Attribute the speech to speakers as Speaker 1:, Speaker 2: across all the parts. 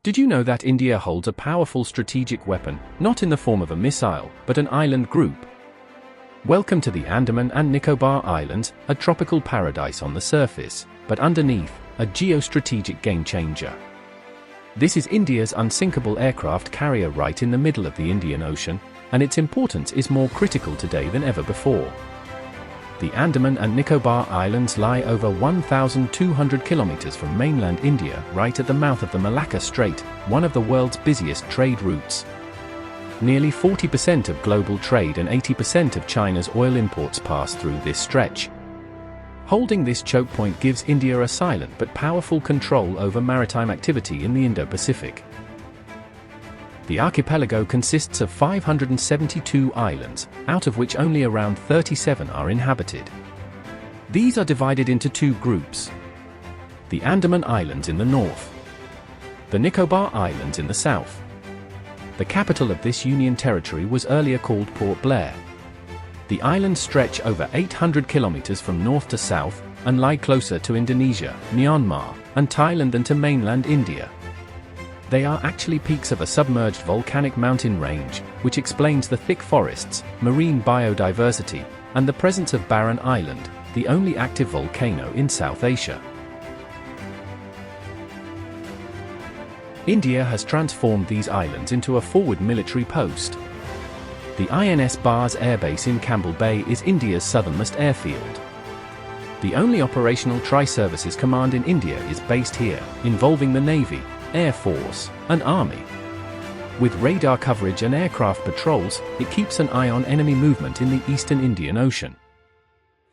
Speaker 1: Did you know that India holds a powerful strategic weapon, not in the form of a missile, but an island group? Welcome to the Andaman and Nicobar Islands, a tropical paradise on the surface, but underneath, a geostrategic game-changer. This is India's Unsinkable aircraft carrier right in the middle of the Indian Ocean, and its importance is more critical today than ever before. The Andaman and Nicobar Islands lie over 1,200 kilometers from mainland India, right at the mouth of the Malacca Strait, one of the world's busiest trade routes. Nearly 40% of global trade and 80% of China's oil imports pass through this stretch. Holding this choke point gives India a silent but powerful control over maritime activity in the Indo-Pacific. The archipelago consists of 572 islands, out of which only around 37 are inhabited. These are divided into two groups: the Andaman Islands in the north, the Nicobar Islands in the south. The capital of this union territory was earlier called Port Blair. The islands stretch over 800 kilometers from north to south, and lie closer to Indonesia, Myanmar, and Thailand than to mainland India. They are actually peaks of a submerged volcanic mountain range, which explains the thick forests, marine biodiversity, and the presence of Barren Island, the only active volcano in South Asia. India has transformed these islands into a forward military post. The INS Baaz airbase in Campbell Bay is India's southernmost airfield. The only operational tri-services command in India is based here, involving the Navy, Air Force, and Army. With radar coverage and aircraft patrols, it keeps an eye on enemy movement in the eastern Indian Ocean.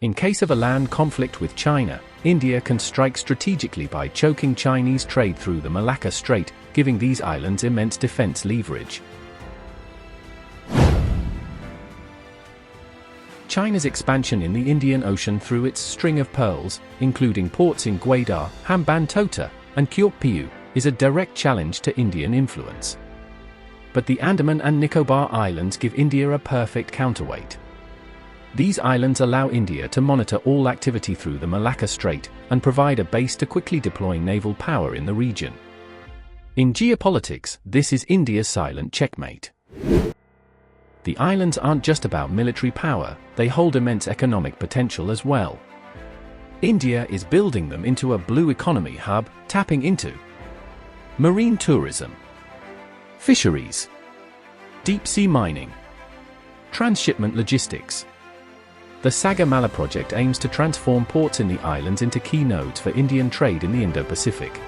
Speaker 1: In case of a land conflict with China, India can strike strategically by choking Chinese trade through the Malacca Strait, giving these islands immense defense leverage. China's expansion in the Indian Ocean through its string of pearls, including ports in Gwadar, Hambantota, and Kyaukphyu, is a direct challenge to Indian influence. But the Andaman and Nicobar Islands give India a perfect counterweight. These islands allow India to monitor all activity through the Malacca Strait, and provide a base to quickly deploy naval power in the region. In geopolitics, this is India's silent checkmate. The islands aren't just about military power, they hold immense economic potential as well. India is building them into a blue economy hub, tapping into marine tourism, fisheries, deep-sea mining, transshipment logistics. The Sagamala project aims to transform ports in the islands into key nodes for Indian trade in the Indo-Pacific.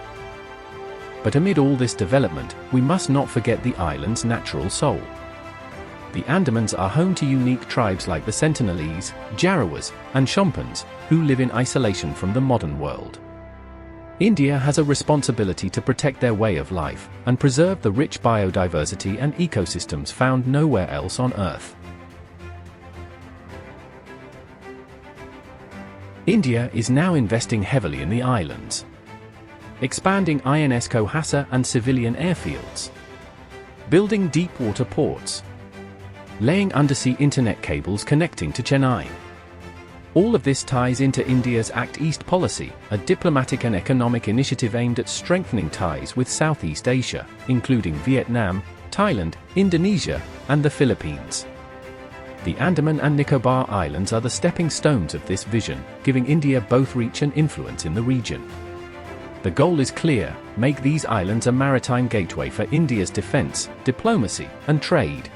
Speaker 1: But amid all this development, we must not forget the island's natural soul. The Andamans are home to unique tribes like the Sentinelese, Jarawas, and Shompans, who live in isolation from the modern world. India has a responsibility to protect their way of life, and preserve the rich biodiversity and ecosystems found nowhere else on Earth. India is now investing heavily in the islands, expanding INS Cohassa and civilian airfields, building deep-water ports, laying undersea internet cables connecting to Chennai. All of this ties into India's Act East policy, a diplomatic and economic initiative aimed at strengthening ties with Southeast Asia, including Vietnam, Thailand, Indonesia, and the Philippines. The Andaman and Nicobar Islands are the stepping stones of this vision, giving India both reach and influence in the region. The goal is clear: make these islands a maritime gateway for India's defense, diplomacy, and trade.